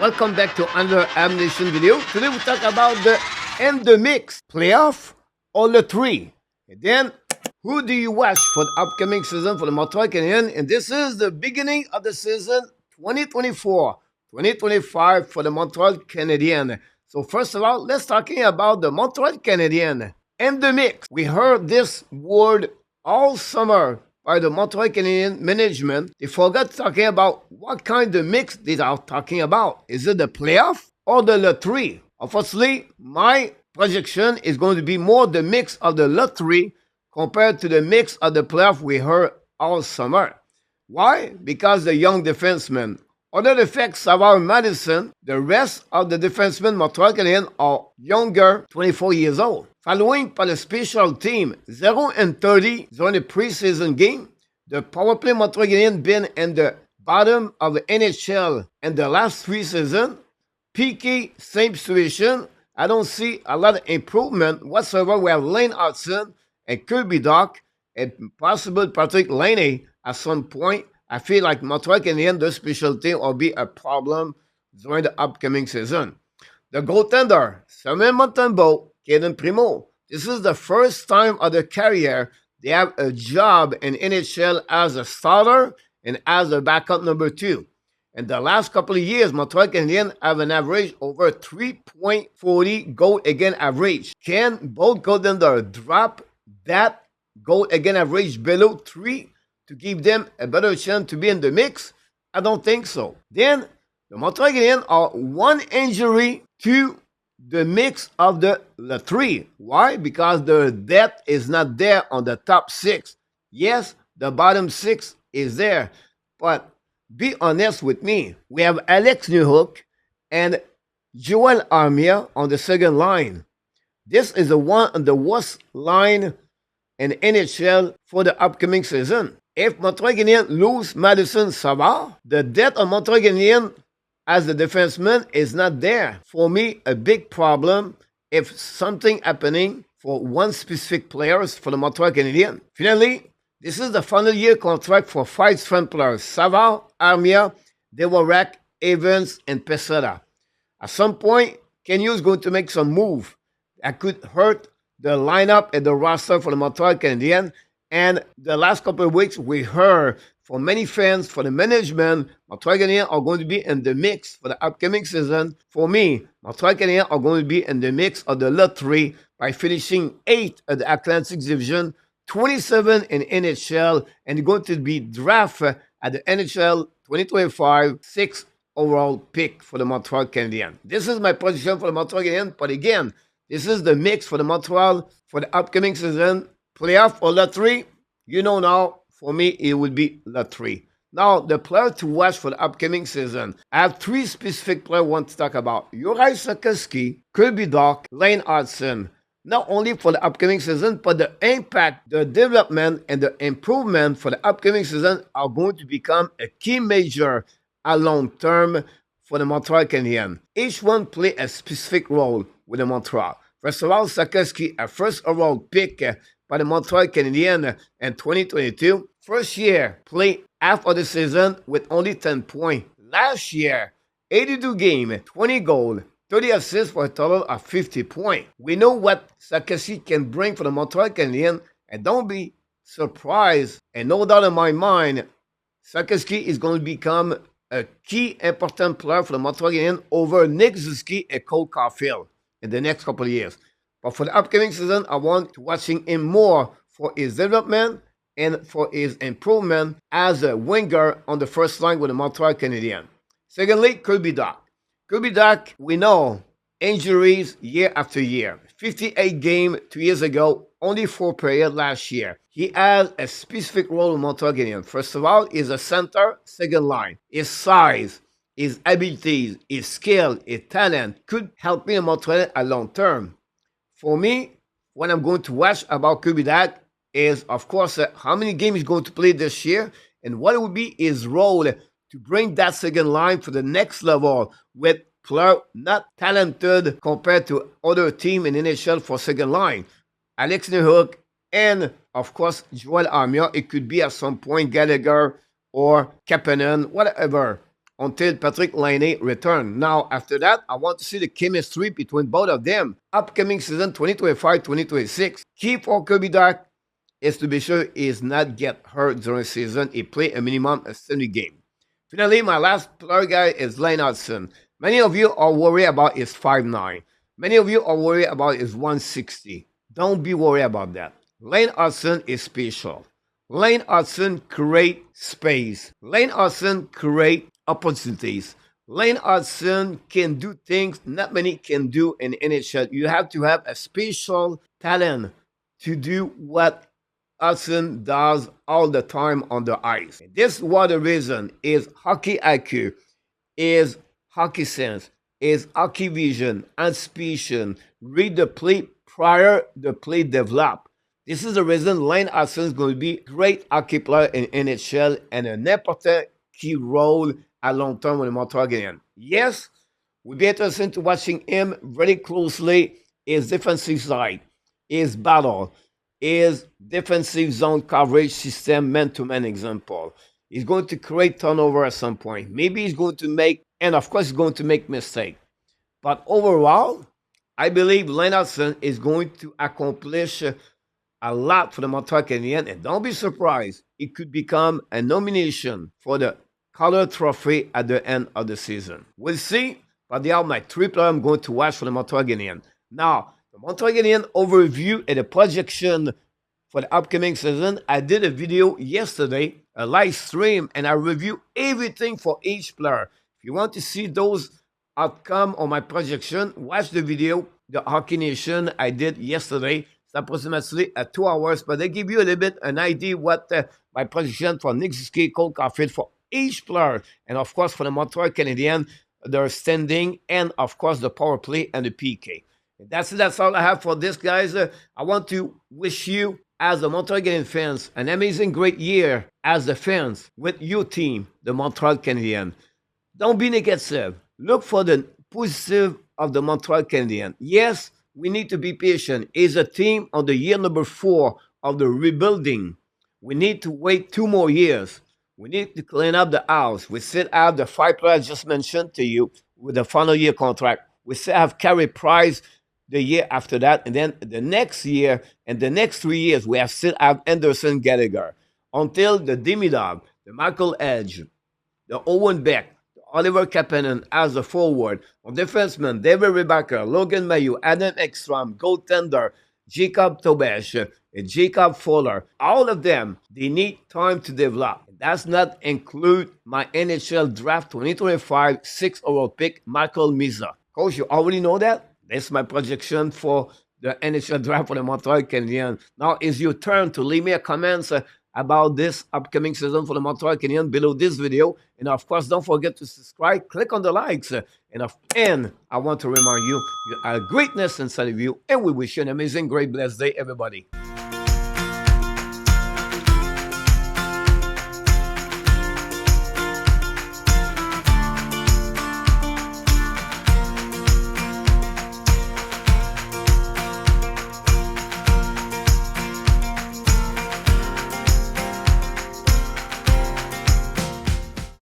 Welcome back to another Ammunition video. Today we talk about the and the mix playoff or the three. And then who do you watch for the upcoming season for the Montreal Canadiens? And this is the beginning of the season 2024-2025 for the Montreal Canadiens. So first of all, let's talking about the Montreal Canadiens and the mix. We heard this word all summer by the Montreal Canadiens management. They forgot talking about what kind of mix they are talking about. Is it the playoff or the lottery? Unfortunately, my projection is going to be more the mix of the lottery compared to the mix of the playoff we heard all summer. Why? Because the young defensemen. Other effects of our Madison, the rest of the defensemen Montreal Canadiens are younger, 24 years old. Following by the special team, 0-30 during the preseason game, the power play Montreal Canadiens been in the bottom of the NHL in the last three seasons. PK, same situation. I don't see a lot of improvement whatsoever. We have Lane Hudson and Kirby Doc and possible Patrick Laney at some point. I feel like Montreal Canadiens, the special team, will be a problem during the upcoming season. The goaltender, Samuel Montembeault, Caden Primo. This is the first time of their career they have a job in NHL as a starter and as a backup number 2. In the last couple of years, Montreal Canadiens have an average over 3.40 goal against average. Can both goaltenders drop that goal against average below 3 to give them a better chance to be in the mix? I don't think so. Then, the Montreal Canadiens are one injury to the mix of the three. Why? Because the depth is not there on the top 6. Yes, the bottom 6 is there. But be honest with me. We have Alex Newhook and Joel Armia on the second line. This is the worst line in NHL for the upcoming season. If Montreal Canadiens lose Madison Savard, the depth of Montreal Canadiens as the defenseman is not there. For me, a big problem if something happening for one specific players for the Montreal Canadiens. Finally, this is the final year contract for 5 strength players: Savard, Armia, Devorak, Evans, and Pesada. At some point, Kenny is going to make some move that could hurt the lineup and the roster for the Montreal Canadiens. And the last couple of weeks, we heard from many fans, for the management, Montreal Canadiens are going to be in the mix for the upcoming season. For me, Montreal Canadiens are going to be in the mix of the lottery by finishing 8th at the Atlantic Division, 27 in NHL, and going to be drafted at the NHL 2025 6th overall pick for the Montreal Canadiens. This is my position for the Montreal Canadiens, but again, this is the mix for the Montreal for the upcoming season. Playoff or lottery, you know now, for me, it would be lottery. Now, the player to watch for the upcoming season. I have 3 specific players I want to talk about. Juraj Slavkovsky, Kirby Doc, Lane Hudson. Not only for the upcoming season, but the impact, the development, and the improvement for the upcoming season are going to become a key measure at long term for the Montreal Canadiens. Each one play a specific role with the Montreal. First of all, Slavkovsky, a first overall pick by the Montreal Canadiens in 2022. First year, played half of the season with only 10 points. Last year, 82 games, 20 goals, 30 assists for a total of 50 points. We know what Slavkovsky can bring for the Montreal Canadiens, and don't be surprised, and no doubt in my mind, Slavkovsky is going to become a key important player for the Montreal Canadiens over Nick Suzuki and Cole Caulfield in the next couple of years. But for the upcoming season, I want to watching him more for his development and for his improvement as a winger on the first line with the Montreal Canadiens. Secondly, Kirby Doc. Kirby Doc, we know, injuries year after year. 58 games 2 years ago, only 4 periods last year. He has a specific role in Montreal Canadiens. First of all, he's a center, second line. His size, his abilities, his skill, his talent could help me in Montreal at long term. For me, what I'm going to watch about Kirby Doc is, of course, how many games he's going to play this year and what would be his role to bring that second line for the next level with players not talented compared to other teams in NHL for second line. Alex Newhook and, of course, Joel Armia. It could be at some point Gallagher or Kapanen, whatever. until Patrick Laine return. Now, after that, I want to see the chemistry between both of them. Upcoming season 2025-2026. Key for Kirby Dach is to be sure he is not get hurt during the season. He play a minimum of 70 games. Finally, my last player guy is Lane Hudson. Many of you are worried about his 5'9". Many of you are worried about his 160. Don't be worried about that. Lane Hudson is special. Lane Hudson create space. Lane Hudson create opportunities. Lane Hudson can do things not many can do in NHL. You have to have a special talent to do what Hudson does all the time on the ice. This is what the reason is hockey IQ, is hockey sense, is hockey vision, anticipation, read the play prior the play develop. This is the reason Lane Hudson is going to be a great hockey player in NHL and an important key role at long term with the Montreal Canadiens. Yes, we'll be interested to watching him very closely, his defensive side, his battle, his defensive zone coverage system man-to-man example. He's going to create turnover at some point. Maybe he's going to make, and of course he's going to make mistake. But overall, I believe Lane Hudson is going to accomplish a lot for the Montreal Canadiens. And don't be surprised, it could become a nomination for the Calder Trophy at the end of the season. We'll see, but they are my three players I'm going to watch for the Montreal Canadiens. Now, the Montreal Canadiens overview and the projection for the upcoming season. I did a video yesterday, a live stream, and I review everything for each player. If you want to see those outcome on my projection, watch the video, the Hockey Nation I did yesterday. It's approximately 2 hours, but they give you a little bit an idea what my projection for Nick Suzuki, Cole Caulfield for each player, and of course for the Montreal Canadiens, their standing, and of course the power play and the PK. That's it. That's all I have for this, guys. I want to wish you, as the Montreal Canadiens fans, an amazing, great year as the fans with your team, the Montreal Canadiens. Don't be negative. Look for the positive of the Montreal Canadiens. Yes, we need to be patient. It's a team on the year number 4 of the rebuilding. We need to wait 2 more years. We need to clean up the house. We still have the 5 players I just mentioned to you with the final year contract. We still have Carey Price the year after that, and then the next year and the next 3 years, we have still have Anderson Gallagher. Until the Demidov, the Michael Edge, the Owen Beck, the Oliver Kapanen as a forward, on defenseman, David Rebecca, Logan Mayu, Adam Ekstrom, goaltender, Jacob Tobesh, Jacob Fuller, all of them, they need time to develop. That's not include my NHL Draft 2025 6th overall pick, Michael Misa. Coach, you already know that? That's my projection for the NHL Draft for the Montreal Canadiens. Now it's your turn to leave me a comments about this upcoming season for the Montreal Canadiens below this video. And of course, don't forget to subscribe, click on the likes. And I want to remind you, you are greatness inside of you. And we wish you an amazing, great, blessed day, everybody.